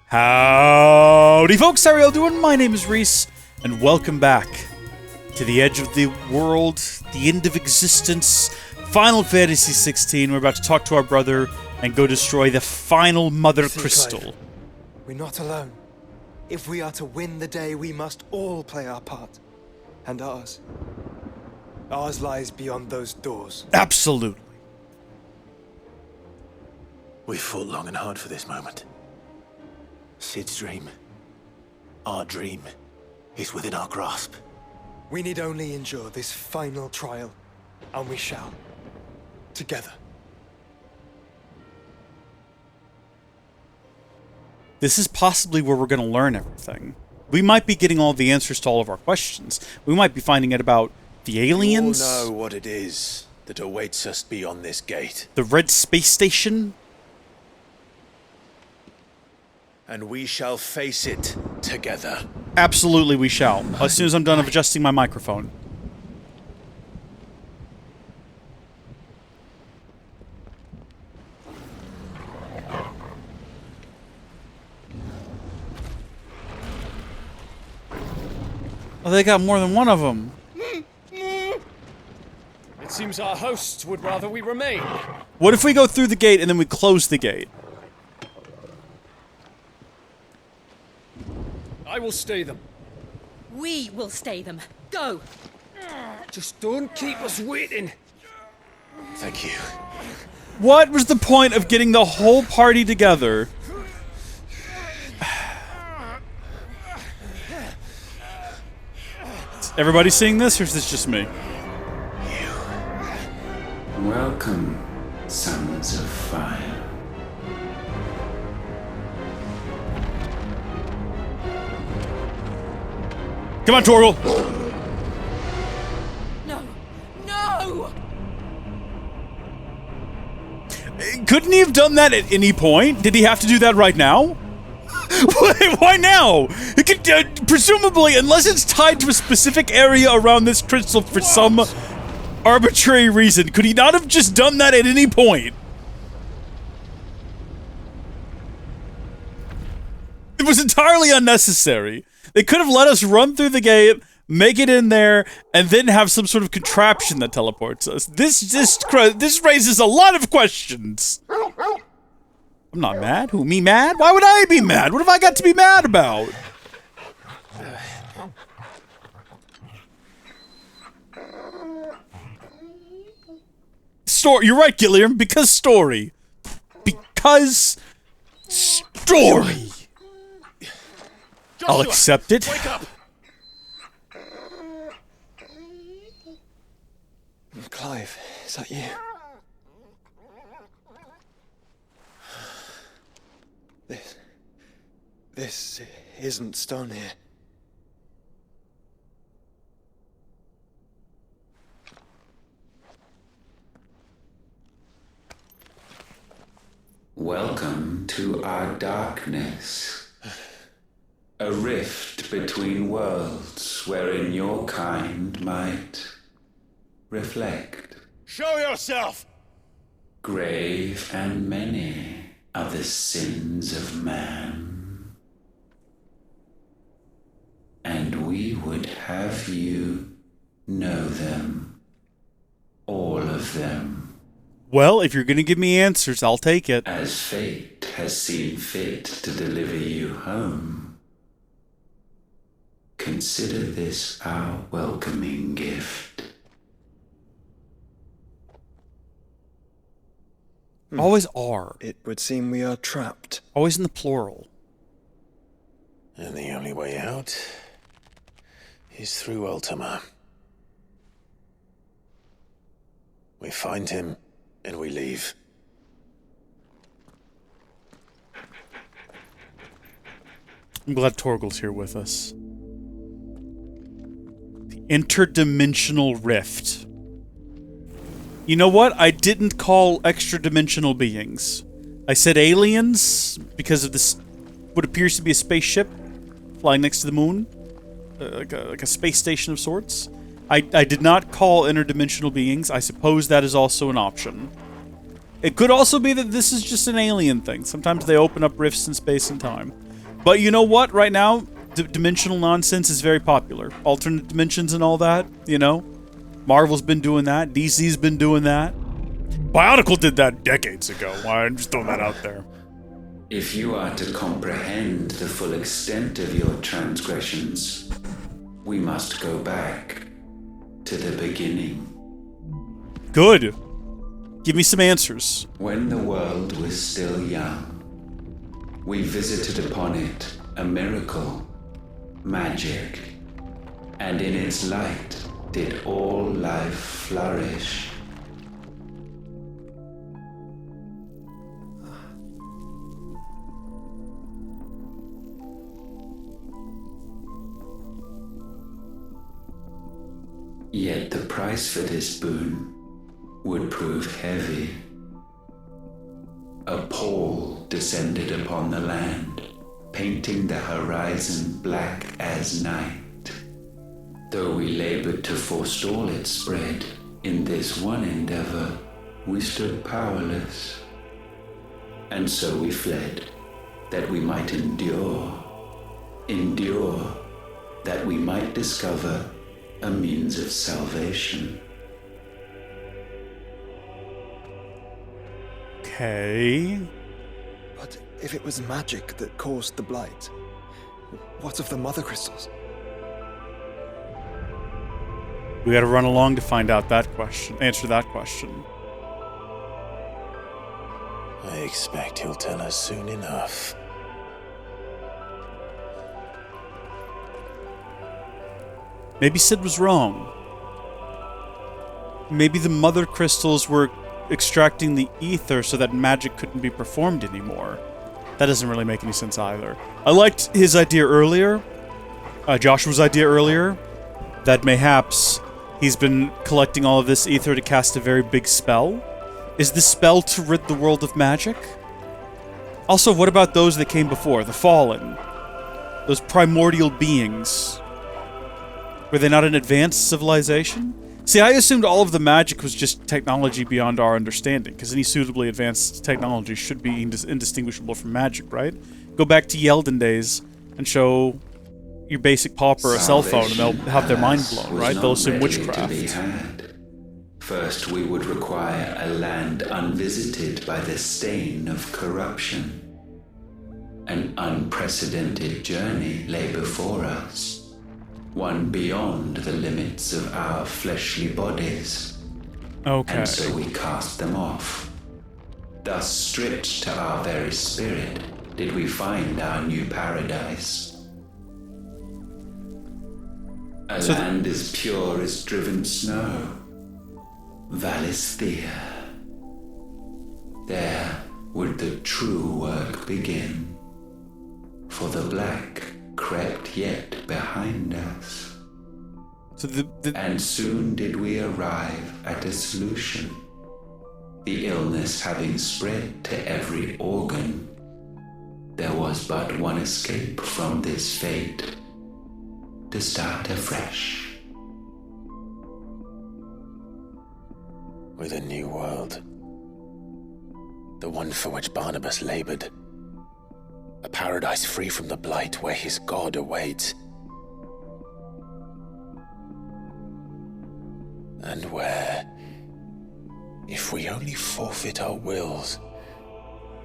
Howdy folks, how are y'all doing? My name is Reese, and welcome back to the edge of the world, the end of existence, Final Fantasy XVI. We're about to talk to our brother and go destroy the final Mother Crystal. Clive, we're not alone. If we are to win the day, we must all play our part. And ours. Ours lies beyond those doors. Absolutely. We fought long and hard for this moment. Sid's dream, our dream, is within our grasp. We need only endure this final trial, and we shall. Together. This is possibly where we're going to learn everything. We might be getting all the answers to all of our questions. We might be finding out about the aliens. We all know what it is that awaits us beyond this gate. The Red Space Station. And we shall face it together. Absolutely we shall. As soon as I'm done adjusting my microphone. Oh, they got more than one of them. It seems our hosts would rather we remain. What if we go through the gate and then we close the gate? I will stay them. We will stay them. Go! Just don't keep us waiting. Thank you. What was the point of getting the whole party together? Is everybody seeing this, or is this just me? Welcome, sons of fire. Come on, Torgal! No! No! Couldn't he have done that at any point? Did he have to do that right now? Why now? He could, presumably, unless it's tied to a specific area around this crystal for some arbitrary reason, could he not have just done that at any point? It was entirely unnecessary. They could have let us run through the gate, make it in there, and then have some sort of contraption that teleports us. This raises a lot of questions. I'm not mad. Who, me mad? Why would I be mad? What have I got to be mad about? You're right, Gilliam. Because story. Because story. I'll accept it. Wake up! Clive, is that you? This isn't stone here. Welcome to our darkness. A rift between worlds wherein your kind might reflect. Show yourself! Grave and many are the sins of man. And we would have you know them. All of them. Well, if you're gonna give me answers, I'll take it. As fate has seen fit to deliver you home. Consider this our welcoming gift. Always are. It would seem we are trapped. Always in the plural. And the only way out is through Ultima. We find him, and we leave. I'm glad Torgal's here with us. The interdimensional rift. You know what? I didn't call extra-dimensional beings. I said aliens because of this, what appears to be a spaceship flying next to the moon. Like a space station of sorts. I did not call interdimensional beings. I suppose that is also an option. It could also be that this is just an alien thing. Sometimes they open up rifts in space and time. But you know what? Right now, dimensional nonsense is very popular. Alternate dimensions and all that, you know? Marvel's been doing that. DC's been doing that. Bionicle did that decades ago. I'm just throwing that out there. If you are to comprehend the full extent of your transgressions, we must go back to the beginning. Good. Give me some answers. When the world was still young, we visited upon it a miracle, magic, and in its light did all life flourish. Yet the price for this boon would prove heavy. A pall descended upon the land, painting the horizon black as night. Though we labored to forestall its spread, in this one endeavor we stood powerless. And so we fled, that we might endure, that we might discover a means of salvation. Okay. But if it was magic that caused the blight, what of the mother crystals? We gotta run along to find out that question. Answer that question. I expect he'll tell us soon enough. Maybe Sid was wrong. Maybe the mother crystals were extracting the ether so that magic couldn't be performed anymore. That doesn't really make any sense either. I liked his idea earlier, Joshua's idea earlier, that mayhaps he's been collecting all of this ether to cast a very big spell. Is the spell to rid the world of magic? Also, what about those that came before, the Fallen? Those primordial beings? Were they not an advanced civilization? See, I assumed all of the magic was just technology beyond our understanding, because any suitably advanced technology should be indistinguishable from magic, right? Go back to Yelden days and show your basic pauper a cell phone and they'll have their mind blown, right? They'll assume witchcraft. First, we would require a land unvisited by the stain of corruption. An unprecedented journey lay before us. One beyond the limits of our fleshly bodies. Okay. And so we cast them off. Thus, stripped to our very spirit, did we find our new paradise. A land as pure as driven snow. Valisthea. There would the true work begin. For the black crept yet behind us. So and soon did we arrive at a solution. The illness having spread to every organ, there was but one escape from this fate, to start afresh. With a new world. The one for which Barnabas labored. A paradise free from the blight where his God awaits. And where, if we only forfeit our wills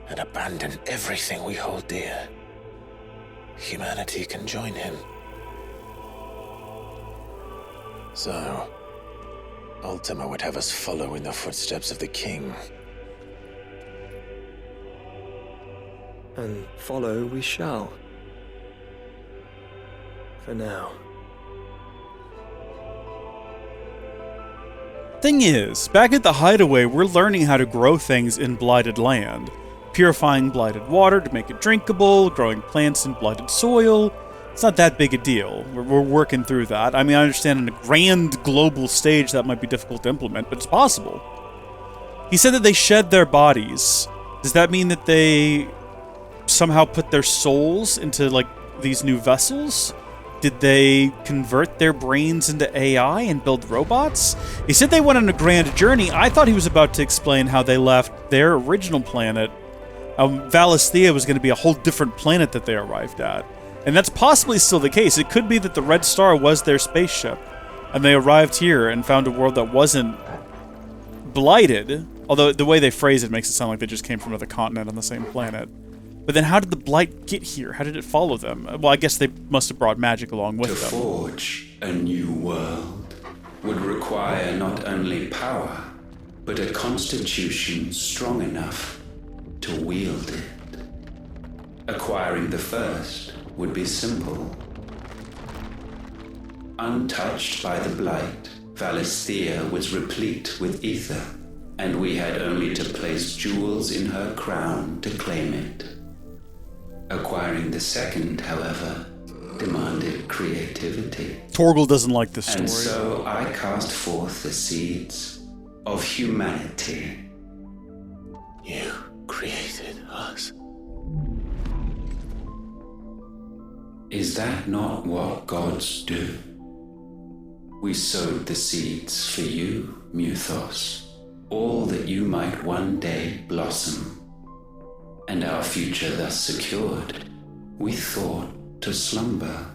and abandon everything we hold dear, humanity can join him. So, Ultima would have us follow in the footsteps of the king. And follow we shall. For now. Thing is, back at the Hideaway, we're learning how to grow things in blighted land. Purifying blighted water to make it drinkable, growing plants in blighted soil. It's not that big a deal. We're working through that. I mean, I understand on a grand global stage that might be difficult to implement, but it's possible. He said that they shed their bodies. Does that mean that they somehow put their souls into, like, these new vessels? Did they convert their brains into AI and build robots? He said they went on a grand journey. I thought he was about to explain how they left their original planet Valisthea was going to be a whole different planet that they arrived at. And that's possibly still the case. It could be that the Red Star was their spaceship, and they arrived here and found a world that wasn't blighted, although the way they phrase it makes it sound like they just came from another continent on the same planet. But then how did the blight get here? How did it follow them? Well, I guess they must have brought magic along with them. To forge a new world would require not only power, but a constitution strong enough to wield it. Acquiring the first would be simple. Untouched by the blight, Valisthea was replete with ether, and we had only to place jewels in her crown to claim it. Acquiring the second, however, demanded creativity. Torgal doesn't like this story. And so I cast forth the seeds of humanity. You created us. Is that not what gods do? We sowed the seeds for you, Muthos, all that you might one day blossom. And our future thus secured, we thought to slumber,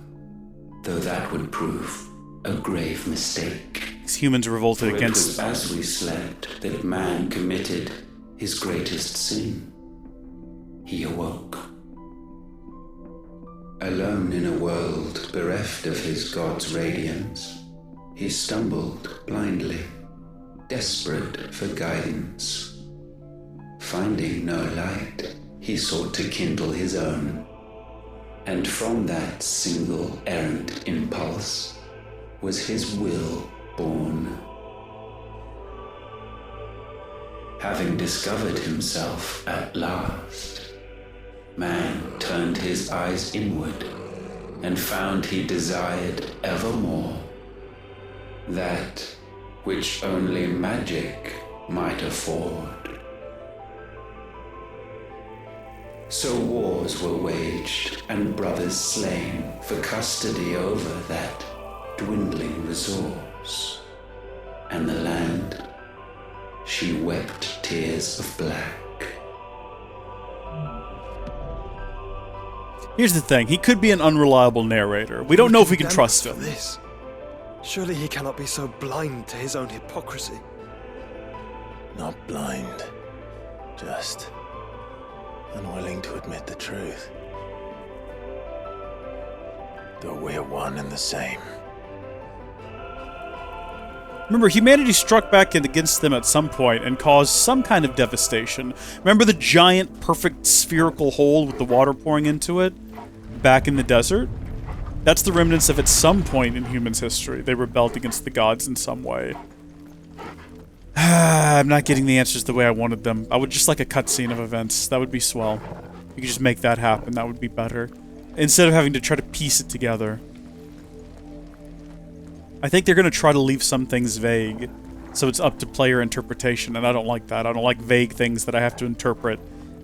though that would prove a grave mistake. These humans revolted For against... it was as we slept that man committed his greatest sin. He awoke. Alone in a world bereft of his god's radiance, he stumbled blindly, desperate for guidance. Finding no light, he sought to kindle his own, and from that single errant impulse was his will born. Having discovered himself at last, man turned his eyes inward and found he desired evermore that which only magic might afford. So wars were waged and brothers slain for custody over that dwindling resource, and the land, she wept tears of black. Here's the thing, he could be an unreliable narrator. We don't know if we can trust him. This. Surely he cannot be so blind to his own hypocrisy. Not blind, just unwilling to admit the truth. Though we're one and the same. Remember, humanity struck back against them at some point and caused some kind of devastation. Remember the giant, perfect spherical hole with the water pouring into it? Back in the desert? That's the remnants of at some point in humans' history. They rebelled against the gods in some way. I'm not getting the answers the way I wanted them. I would just like a cutscene of events. That would be swell. You could just make that happen. That would be better. Instead of having to try to piece it together. I think they're going to try to leave some things vague, so it's up to player interpretation, and I don't like that. I don't like vague things that I have to interpret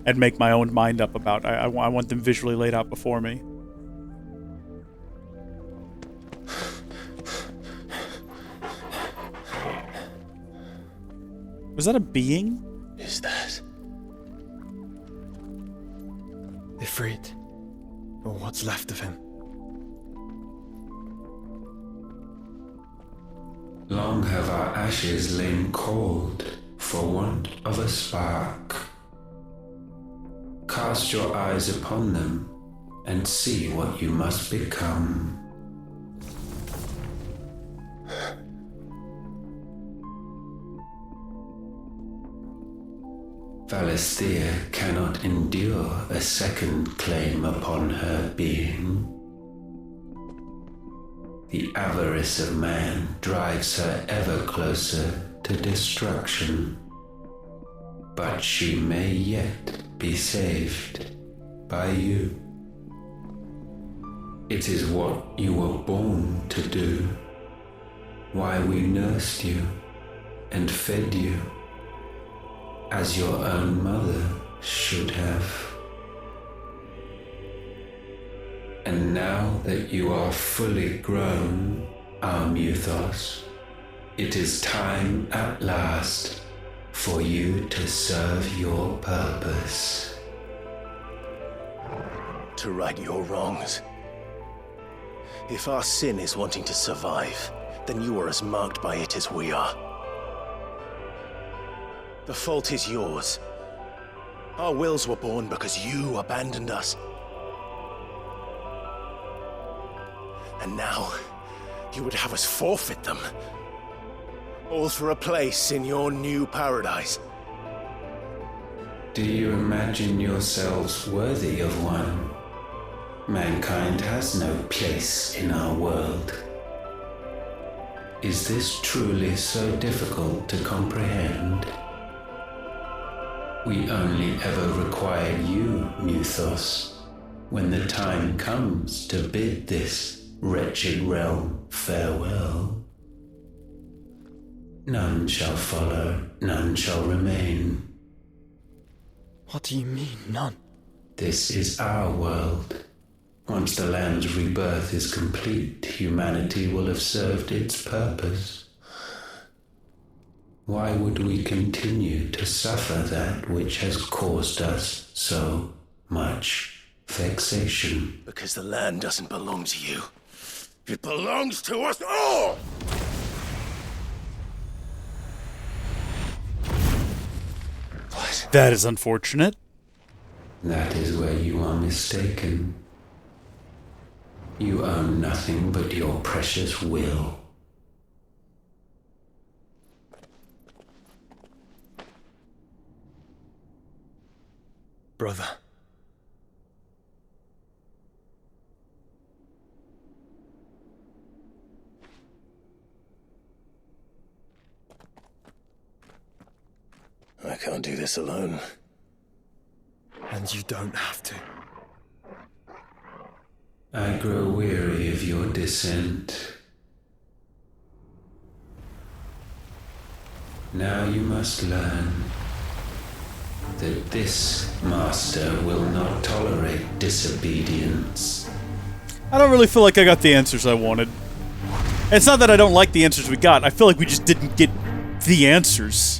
and make my own mind up about. I want them visually laid out before me. Was that a being? Is that? Ifrit, or what's left of him. Long have our ashes lain cold for want of a spark. Cast your eyes upon them and see what you must become. Valisthea cannot endure a second claim upon her being. The avarice of man drives her ever closer to destruction. But she may yet be saved by you. It is what you were born to do, why we nursed you and fed you, as your own mother should have. And now that you are fully grown, our Muthos, it is time at last for you to serve your purpose. to right your wrongs. If our sin is wanting to survive, then you are as marked by it as we are. The fault is yours. Our wills were born because you abandoned us. And now, you would have us forfeit them. All for a place in your new paradise. Do you imagine yourselves worthy of one? Mankind has no place in our world. Is this truly so difficult to comprehend? We only ever require you, Muthos, when the time comes to bid this wretched realm farewell. None shall follow, none shall remain. What do you mean, none? This is our world. Once the land's rebirth is complete, humanity will have served its purpose. Why would we continue to suffer that which has caused us so much vexation? Because the land doesn't belong to you. It belongs to us all! What? That is unfortunate. That is where you are mistaken. You own nothing but your precious will. Brother. I can't do this alone. And you don't have to. I grow weary of your dissent. Now you must learn that this master will not tolerate disobedience. I don't really feel like I got the answers I wanted. It's not that I don't like the answers we got. I feel like we just didn't get the answers.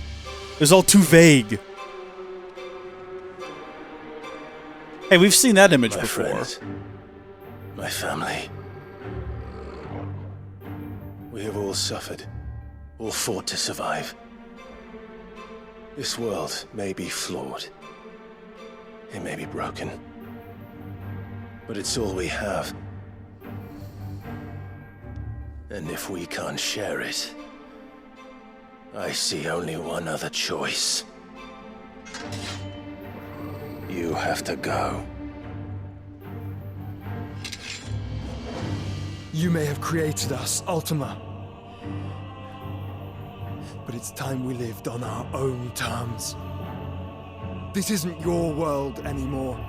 It was all too vague. Hey, we've seen that image My before. friends, my family. We have all suffered, all fought to survive. This world may be flawed. It may be broken. But it's all we have. And if we can't share it, I see only one other choice. You have to go. You may have created us, Ultima. But it's time we lived on our own terms. This isn't your world anymore.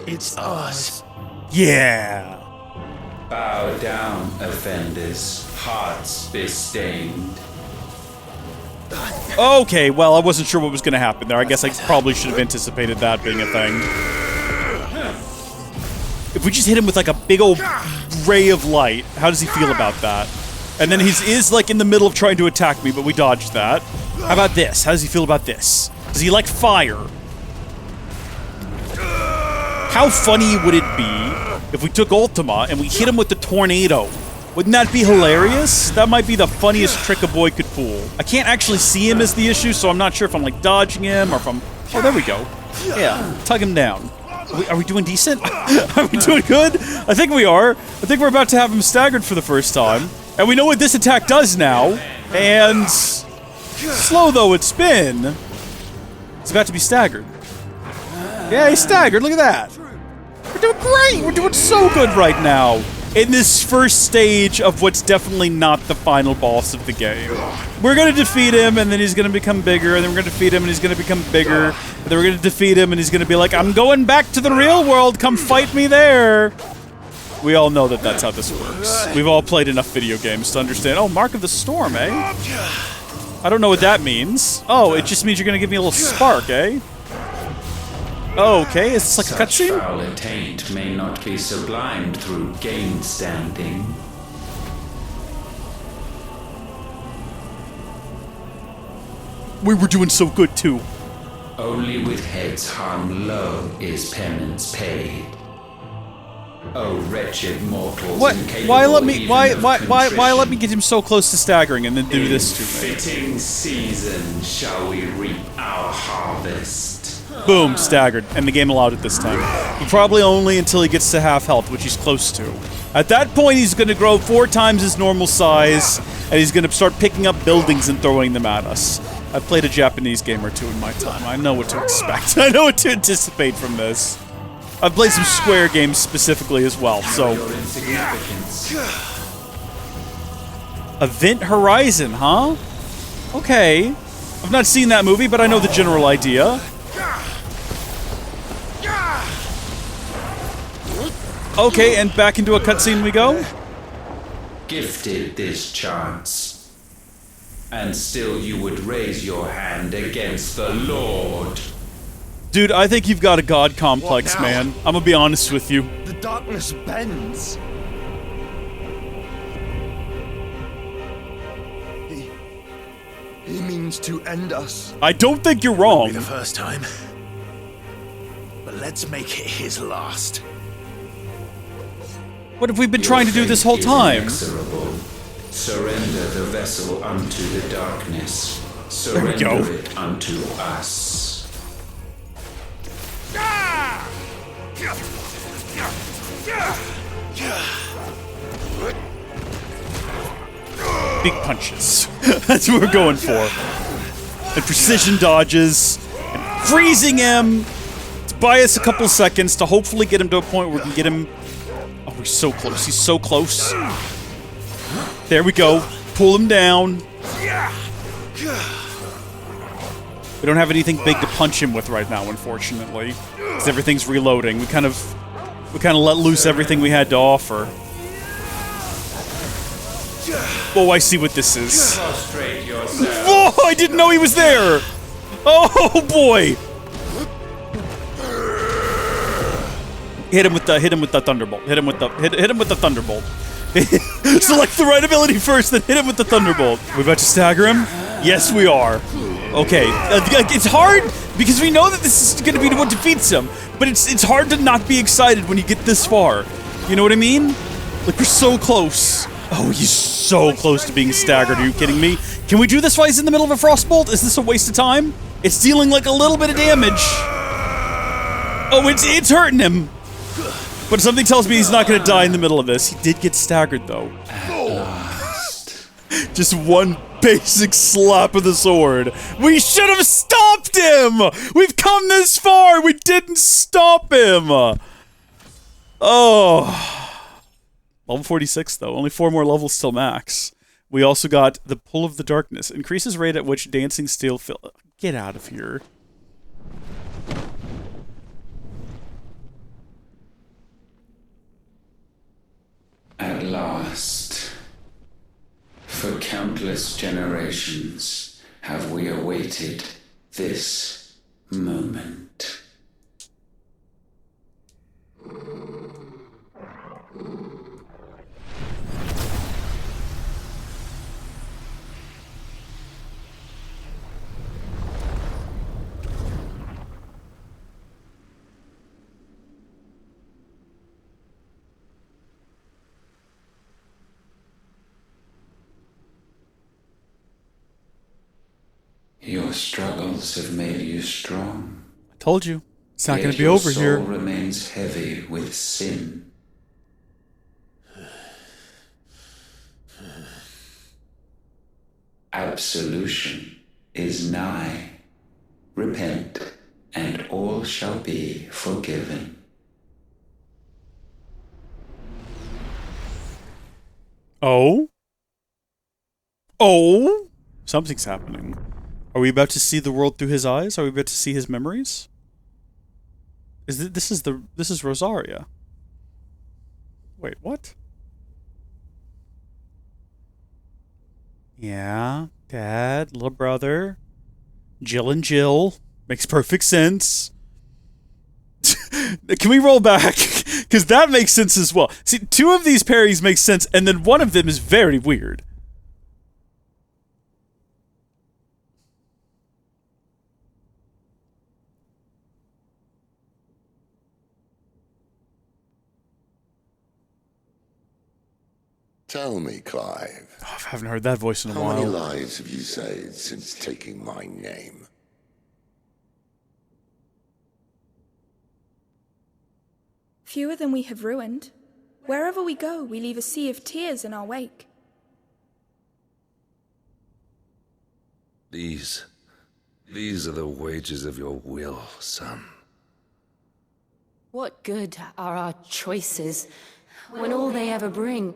It's ours. Yeah. Bow down, offenders, hearts be stained. Okay, well, I wasn't sure what was going to happen there. I guess I probably should have anticipated that being a thing. If we just hit him with like a big old ray of light, how does he feel about that? And then he is like in the middle of trying to attack me, but we dodged that. How about this? How does he feel about this? Does he like fire? How funny would it be if we took Ultima and we hit him with the tornado? Wouldn't that be hilarious? That might be the funniest trick a boy could pull. I can't actually see him as the issue, so I'm not sure if I'm like dodging him or if I'm... Oh, there we go. Yeah, tug him down. Are we doing decent? Are we doing good? I think we are. I think we're about to have him staggered for the first time. And we know what this attack does now. And slow though it's been, it's about to be staggered. Yeah, he's staggered. Look at that. We're doing great. We're doing so good right now. In this first stage of what's definitely not the final boss of the game. We're going to defeat him, and then he's going to become bigger, and then we're going to defeat him, and he's going to become bigger, and then we're going to defeat him, and he's going to be like, I'm going back to the real world, come fight me there. We all know that that's how this works. We've all played enough video games to understand, oh, Mark of the Storm, eh? I don't know what that means. Oh, it just means you're going to give me a little spark, eh? Okay, is this like a cutscene? Such foul attaint may not be sublimed through game standing. We were doing so good, too. Only with heads hung low is penance paid. Oh, wretched mortals! What? incapable Why let me? even Why? of Why? Why? Why let me contrition. get him so close to staggering and then do In this to me? fitting season shall we reap our harvest. Boom, staggered, and the game allowed it this time. But probably only until he gets to half health, which he's close to. At that point, he's going to grow 4 times his normal size, and he's going to start picking up buildings and throwing them at us. I've played a Japanese game or two in my time. I know what to expect. I know what to anticipate from this. I've played some Square games specifically as well, so... Your insignificance. Event Horizon, huh? Okay. I've not seen that movie, but I know the general idea. Okay, and back into a cutscene we go. Gifted this chance, and still you would raise your hand against the Lord. Dude, I think you've got a god complex, What now? man. I'm gonna be honest with you. The darkness bends. He means to end us. I don't think you're Be wrong. the first time. But let's make it his last. What have we been Your trying to do this fate whole is time? inexorable. Surrender the vessel unto the darkness. we Surrender go. it unto us. Big punches. That's what we're going for. And precision dodges. And freezing him to buy us a couple seconds to hopefully get him to a point where we can get him... Oh, we're so close. He's so close. There we go. Pull him down. We don't have anything big to punch him with right now, unfortunately. Because everything's reloading. We kind of let loose everything we had to offer. Oh, I see what this is. Prostrate yourself. Oh, I didn't know he was there! Oh boy! Hit him with the thunderbolt. Hit him with the thunderbolt. Select the right ability first, then hit him with the thunderbolt. We about to stagger him? Yes, we are. Okay, it's hard because we know that this is going to be what defeats him, but it's hard to not be excited when you get this far. You know what I mean? Like, we're so close. Oh, he's so close to being staggered. Are you kidding me? Can we do this while he's in the middle of a frostbolt? Is this a waste of time? It's dealing like a little bit of damage. Oh, it's hurting him. But something tells me he's not going to die in the middle of this. He did get staggered, though. Just one basic slap of the sword. We should have stopped him! We've come this far! We didn't stop him! Oh. Level 46, though. Only 4 more levels till max. We also got the Pull of the Darkness. Increases rate at which dancing steel fill... Get out of here. At last, for countless generations, have we awaited this moment. Your struggles have made you strong. I told you. It's not going Yet to be your over soul here. remains heavy with sin. Absolution is nigh. Repent, and all shall be forgiven. Oh? Oh? Something's happening. Are we about to see the world through his eyes? Are we about to see his memories? This is Rosaria. Wait, what? Yeah, Dad, little brother, Jill and Jill. Makes perfect sense. Can we roll back? Because that makes sense as well. See, 2 of these parries make sense, and then one of them is very weird. Tell me, Clive, Oh, I haven't heard that voice in a how many while. lives have you saved since taking my name? Fewer than we have ruined. Wherever we go, we leave a sea of tears in our wake. These are the wages of your will, son. What good are our choices when all they ever bring,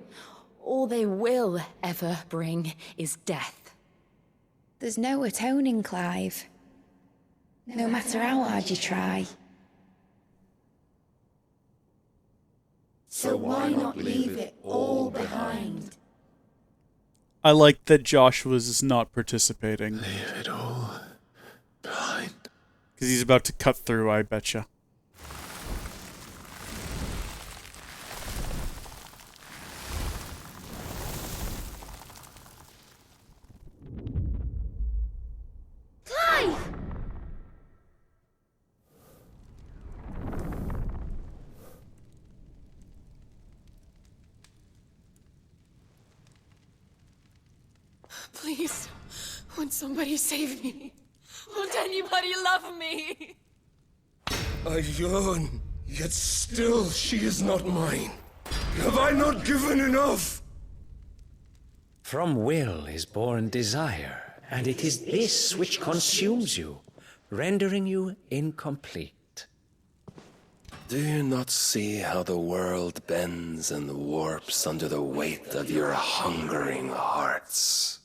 all they will ever bring, is death? There's no atoning, Clive. No matter how hard you try. So why not leave it all behind? I like that Joshua's not participating. Leave it all behind. Because he's about to cut through, I betcha. Clive! Please, won't somebody save me? Won't anybody love me? I yearn, yet still she is not mine. Have I not given enough? From will is born desire, and it is this which consumes you, rendering you incomplete. Do you not see how the world bends and warps under the weight of your hungering hearts?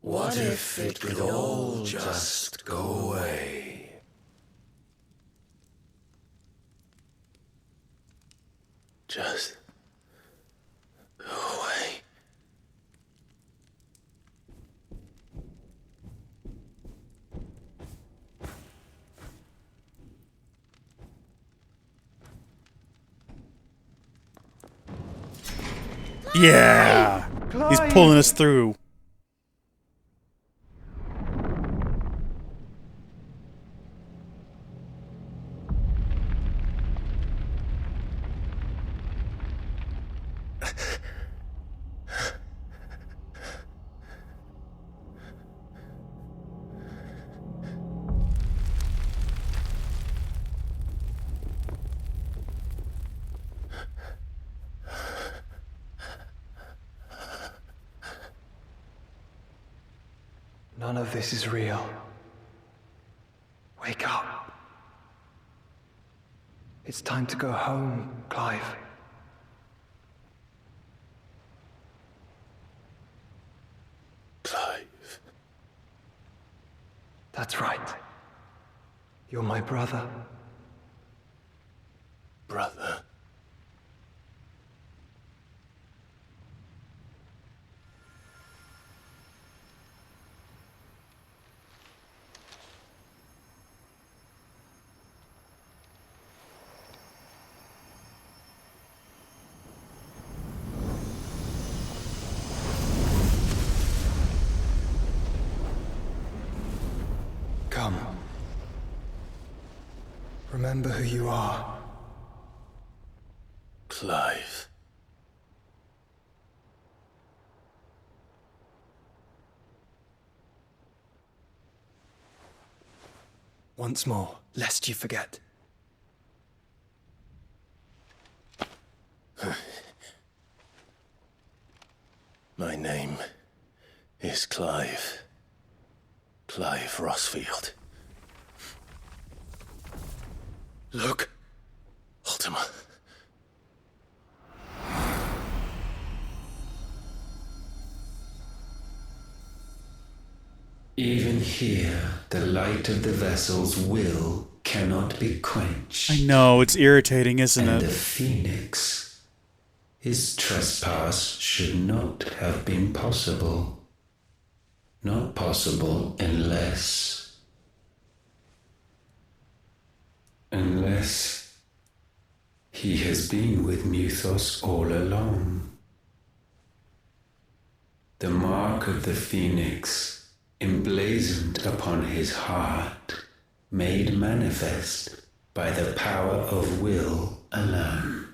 What if it could all just go away? Just go away. Yeah! He's pulling us through. None of this is real. Wake up. It's time to go home, Clive. Clive. That's right. You're my brother. Brother. Come. Remember who you are. Clive. Once more, lest you forget. My name is Clive. Clive Rossfield. Look, Ultima. Even here, the light of the vessel's will cannot be quenched. I know, it's irritating, isn't And it? the Phoenix, his trespass should not have been possible. Not possible unless he has been with Muthos all along. The mark of the Phoenix, emblazoned upon his heart, made manifest by the power of will alone.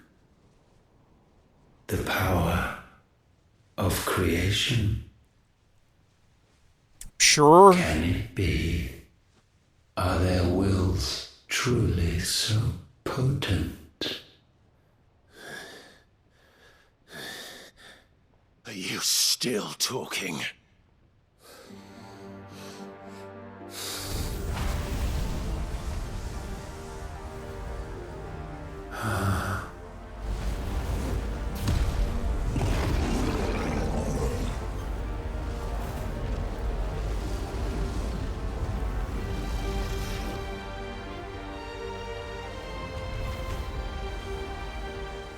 The power of creation. Sure. Can it be? Are their wills truly so potent? Are you still talking?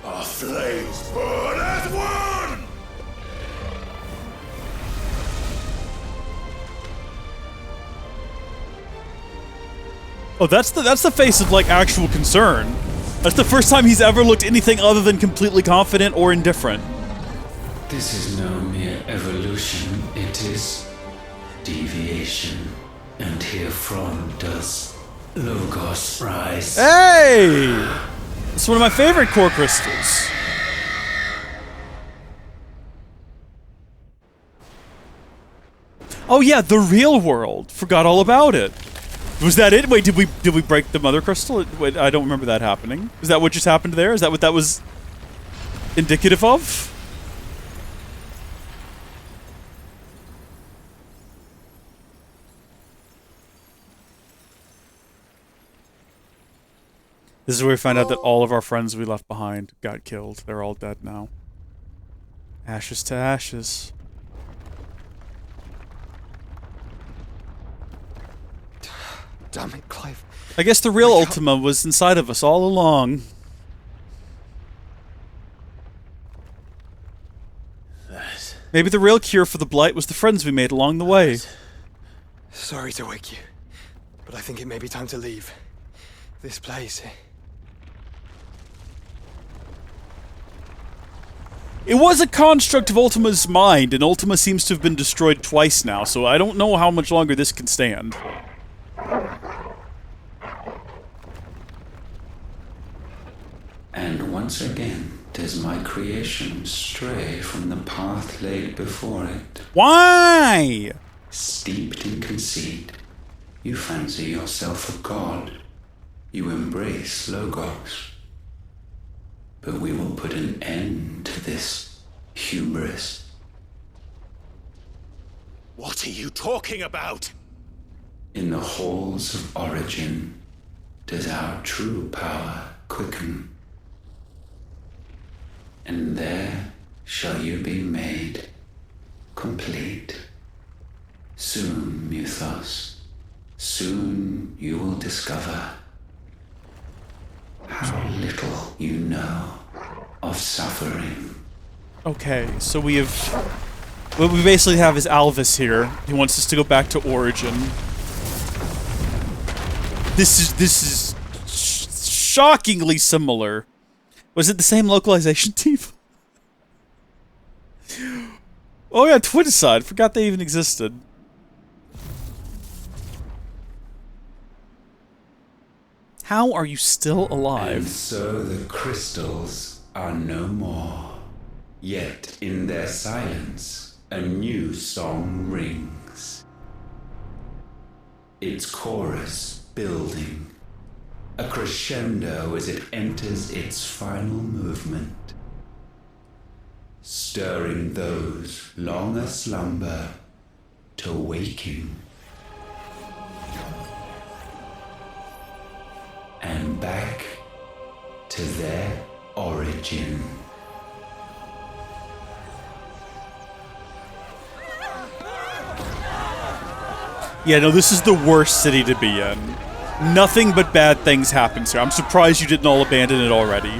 Our flames burn as one! Oh, that's the face of, like, actual concern. That's the first time he's ever looked anything other than completely confident or indifferent. This is no mere evolution, it is deviation. And herefrom does Logos rise. Hey! It's one of my favorite core crystals. Oh yeah, the real world. Forgot all about it. Was that it? Wait, did we break the mother crystal? Wait, I don't remember that happening. Is that what just happened there? Is that what that was indicative of? This is where we find out that all of our friends we left behind got killed. They're all dead now. Ashes to ashes. Damn it, Clive. I guess the real Ultima was inside of us all along. Maybe the real cure for the blight was the friends we made along the way. Sorry to wake you, but I think it may be time to leave this place. It was a construct of Ultima's mind, and Ultima seems to have been destroyed twice now, so I don't know how much longer this can stand. And once again does my creation stray from the path laid before it. Why? Steeped in conceit, you fancy yourself a god. You embrace Logos. But we will put an end to this hubris. What are you talking about? In the halls of origin does our true power quicken. And there shall you be made complete. Soon, Mythos, soon you will discover how little you know of suffering. Okay, so we have... What we basically have is Alvis here. He wants us to go back to Origin. This is shockingly similar. Was it the same localization team? Oh yeah, Twitterside. Forgot they even existed. How are you still alive? And so the crystals are no more. Yet in their silence, a new song rings. Its chorus building. A crescendo as it enters its final movement. Stirring those long aslumber to waking. And back to their origin. Yeah, no, this is the worst city to be in. Nothing but bad things happens here. I'm surprised you didn't all abandon it already.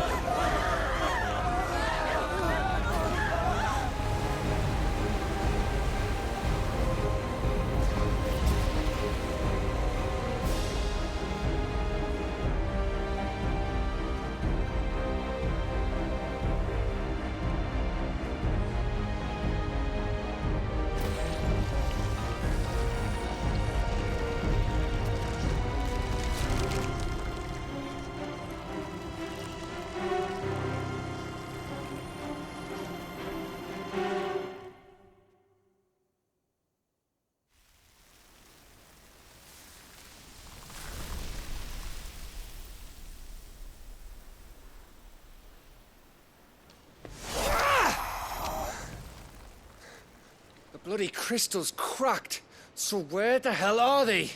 bloody crystal's cracked. So where the hell are they?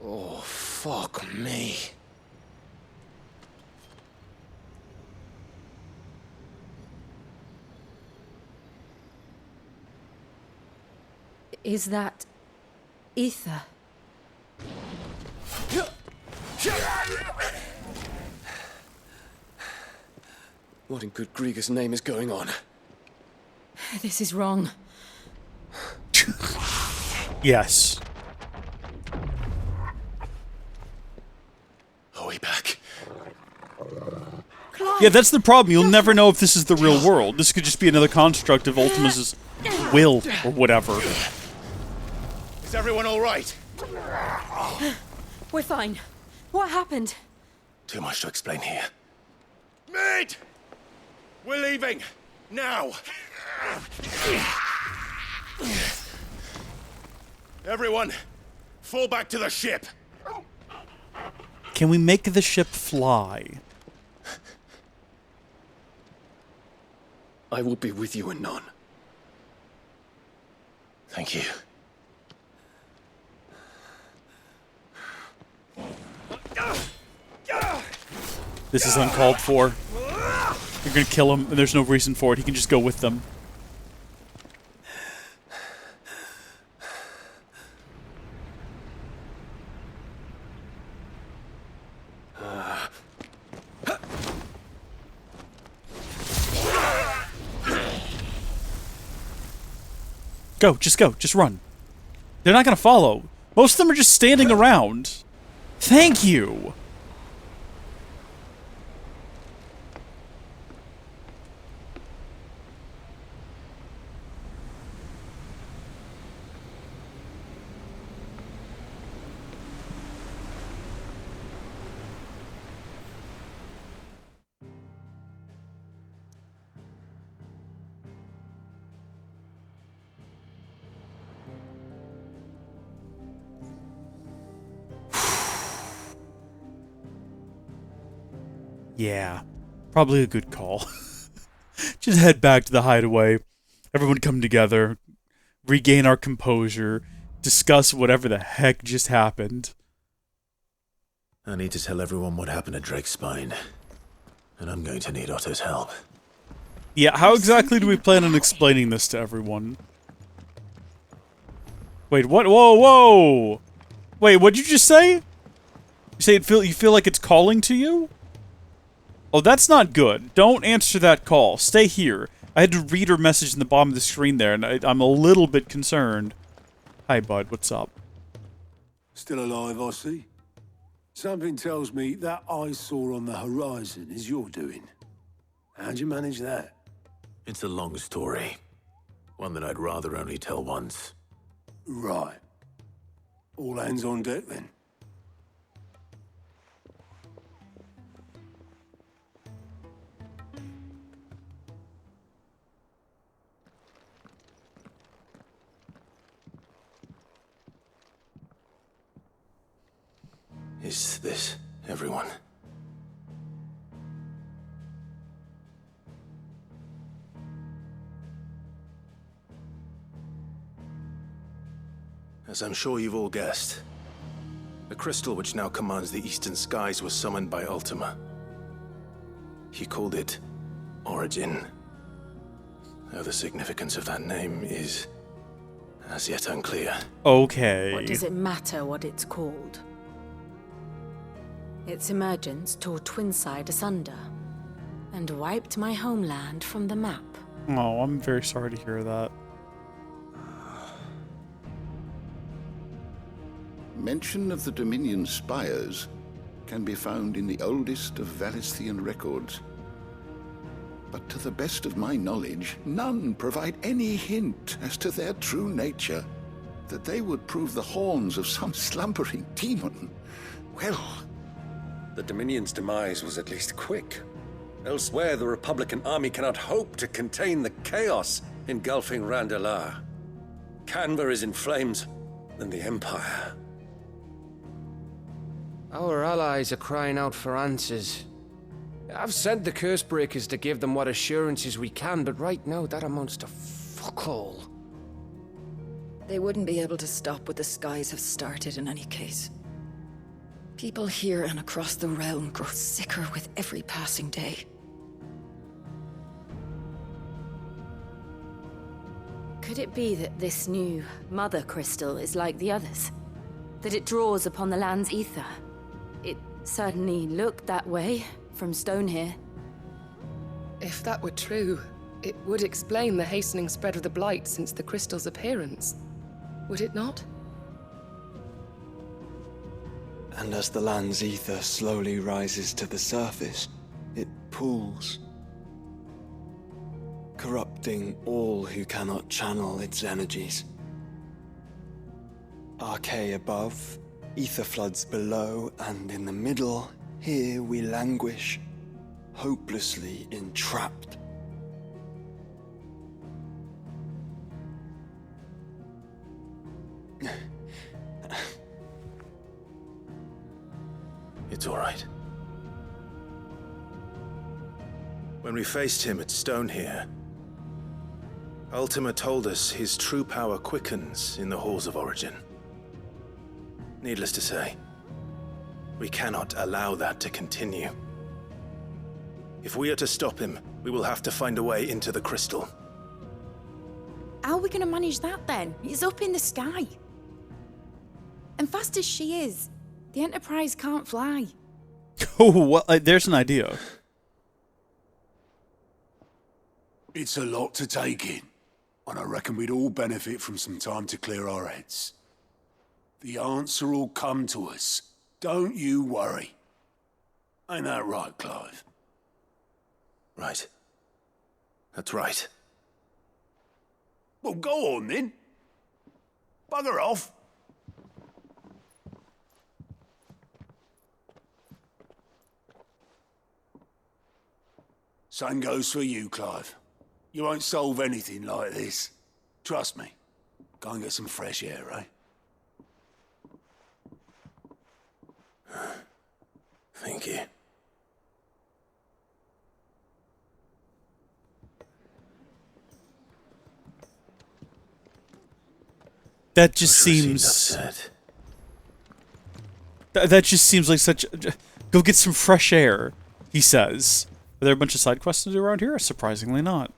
Oh, fuck me. Is that ether? What in good Grieger's name is going on? This is wrong. Yes. Are we back? Yeah, that's the problem. You'll never know if this is the real world. This could just be another construct of Ultima's will or whatever. Is everyone all right? We're fine. What happened? Too much to explain here. Mate! We're leaving! Now! Everyone, fall back to the ship! Can we make the ship fly? I will be with you anon. Thank you. This is uncalled for. You're gonna kill him, and there's no reason for it. He can just go with them. Go, just run. They're not gonna follow. Most of them are just standing around. Thank you! Yeah, probably a good call. Just head back to the hideaway. Everyone come together, regain our composure, discuss whatever the heck just happened. I need to tell everyone what happened at Drake's Spine, and I'm going to need Otto's help. Yeah, how exactly do we plan on explaining this to everyone? Wait, what? Whoa, whoa! Wait, what'd you just say? You say you feel like it's calling to you? Oh, that's not good. Don't answer that call. Stay here. I had to read her message in the bottom of the screen there, and I'm a little bit concerned. Hi, bud. What's up? Still alive, I see. Something tells me that eyesore on the horizon is your doing. How'd you manage that? It's a long story. One that I'd rather only tell once. Right. All hands on deck, then. Is this everyone? As I'm sure you've all guessed, the crystal which now commands the eastern skies was summoned by Ultima. He called it Origin. Though the significance of that name is as yet unclear. Okay. What does it matter what it's called? Its emergence tore Twinside asunder and wiped my homeland from the map. Oh, I'm very sorry to hear that. Mention of the Dominion spires can be found in the oldest of Valisthian records. But to the best of my knowledge, none provide any hint as to their true nature. That they would prove the horns of some slumbering demon. Well... The Dominion's demise was at least quick. Elsewhere, the Republican army cannot hope to contain the chaos engulfing Randalar. Canva is in flames, and the Empire. Our allies are crying out for answers. I've sent the curse breakers to give them what assurances we can, but right now that amounts to fuck all. They wouldn't be able to stop what the skies have started in any case. People here and across the realm grow sicker with every passing day. Could it be that this new Mother Crystal is like the others? That it draws upon the land's ether? It certainly looked that way from stone here. If that were true, it would explain the hastening spread of the Blight since the crystal's appearance. Would it not? And as the land's ether slowly rises to the surface, it pools, corrupting all who cannot channel its energies. Archay above, ether floods below, and in the middle, here we languish, hopelessly entrapped. It's all right. When we faced him at Stone here, Ultima told us his true power quickens in the Halls of Origin. Needless to say, we cannot allow that to continue. If we are to stop him, we will have to find a way into the crystal. How are we going to manage that then? It's up in the sky. And fast as she is, the Enterprise can't fly. Oh, well, there's an idea. It's a lot to take in, and I reckon we'd all benefit from some time to clear our heads. The answer will come to us. Don't you worry. Ain't that right, Clive? Right. That's right. Well, go on then. Bugger off. Same goes for you, Clive. You won't solve anything like this. Trust me. Go and get some fresh air, eh? Thank you. That just seems... That just seems like such... Go get some fresh air, he says. Are there a bunch of side quests to do around here? Surprisingly not.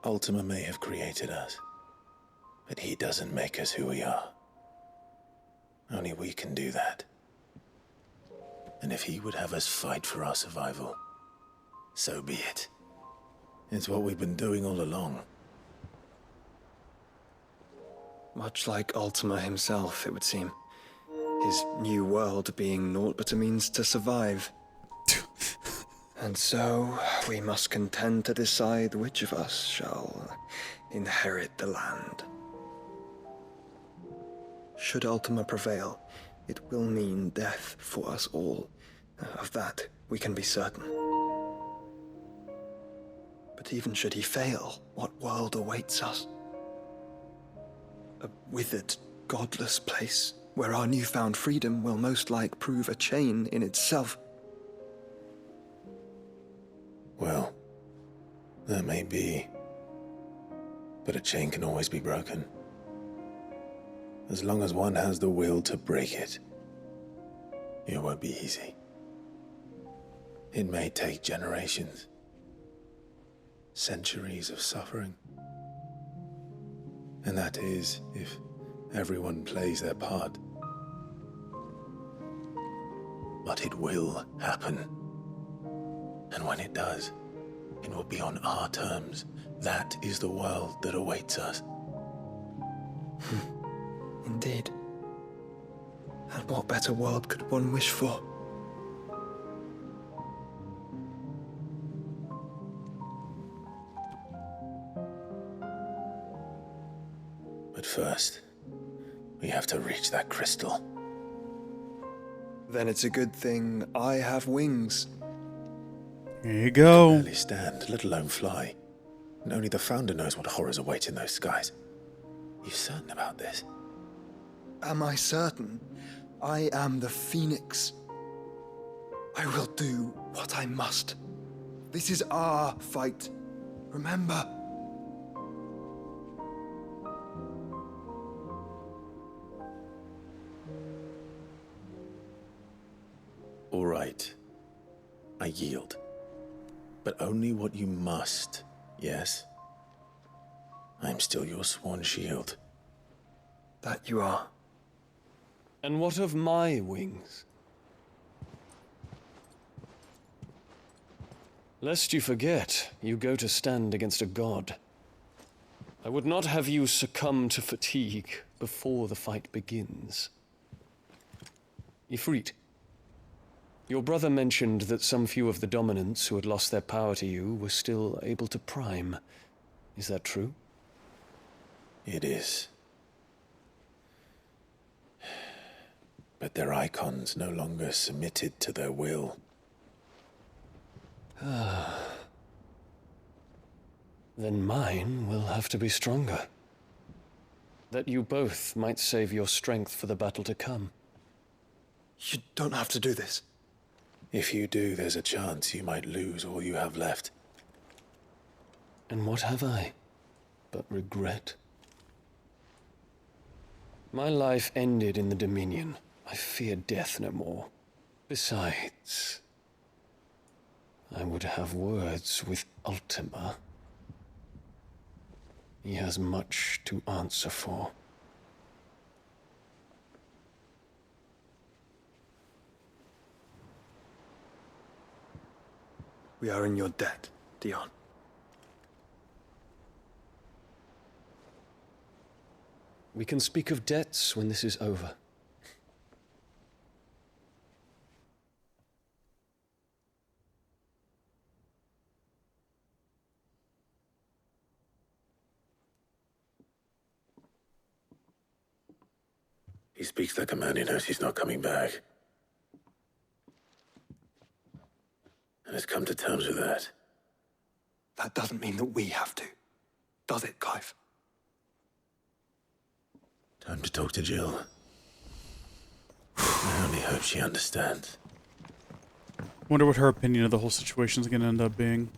Ultima may have created us, but he doesn't make us who we are. Only we can do that. And if he would have us fight for our survival, so be it. It's what we've been doing all along. Much like Ultima himself, it would seem. His new world being naught but a means to survive. And so, we must contend to decide which of us shall inherit the land. Should Ultima prevail, it will mean death for us all. Of that, we can be certain. But even should he fail, what world awaits us? A withered, godless place, where our newfound freedom will most like prove a chain in itself. Well, that may be. But a chain can always be broken. As long as one has the will to break it. It won't be easy. It may take generations. Centuries of suffering. And that is if everyone plays their part. But it will happen. And when it does, it will be on our terms. That is the world that awaits us. Indeed. And what better world could one wish for? But first, we have to reach that crystal. Then it's a good thing I have wings. Here you go. I can barely stand, let alone fly. And only the Founder knows what horrors await in those skies. You certain about this? Am I certain? I am the Phoenix. I will do what I must. This is our fight. Remember? All right. I yield. But only what you must, yes? I am still your sworn shield. That you are. And what of my wings? Lest you forget, you go to stand against a god. I would not have you succumb to fatigue before the fight begins. Ifrit, your brother mentioned that some few of the dominants who had lost their power to you were still able to prime. Is that true? It is. But their icons no longer submitted to their will. Then mine will have to be stronger. That you both might save your strength for the battle to come. You don't have to do this. If you do, there's a chance you might lose all you have left. And what have I but regret? My life ended in the Dominion. I fear death no more. Besides, I would have words with Ultima. He has much to answer for. We are in your debt, Dion. We can speak of debts when this is over. He speaks like a man who knows he's not coming back. And has come to terms with that. That doesn't mean that we have to. Does it, Clive? Time to talk to Jill. I only hope she understands. Wonder what her opinion of the whole situation is going to end up being.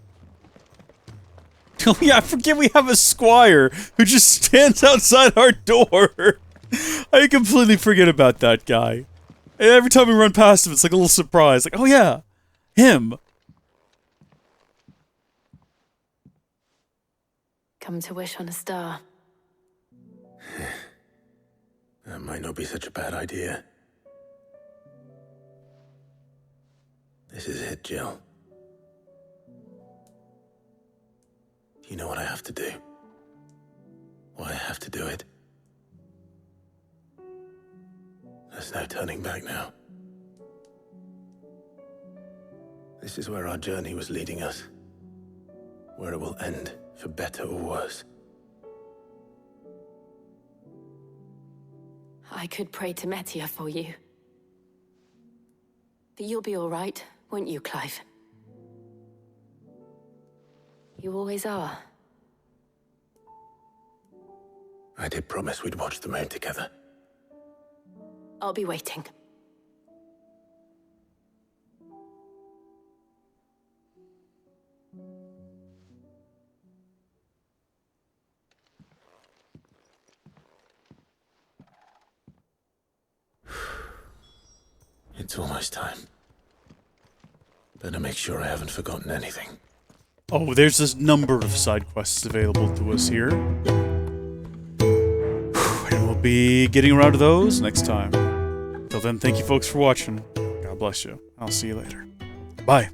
Oh yeah, I forget we have a squire who just stands outside our door. I completely forget about that guy. And every time we run past him, it's like a little surprise. Like, oh yeah, him. Come to wish on a star. That might not be such a bad idea. This is it, Jill. You know what I have to do? Why I have to do it? There's no turning back now. This is where our journey was leading us. Where it will end, for better or worse. I could pray to Metia for you. But you'll be all right, won't you, Clive? You always are. I did promise we'd watch the moon together. I'll be waiting. It's almost time. Better make sure I haven't forgotten anything. Oh, there's this number of side quests available to us here. And we'll be getting around to those next time. Till then, thank you folks for watching. God bless you. I'll see you later. Bye.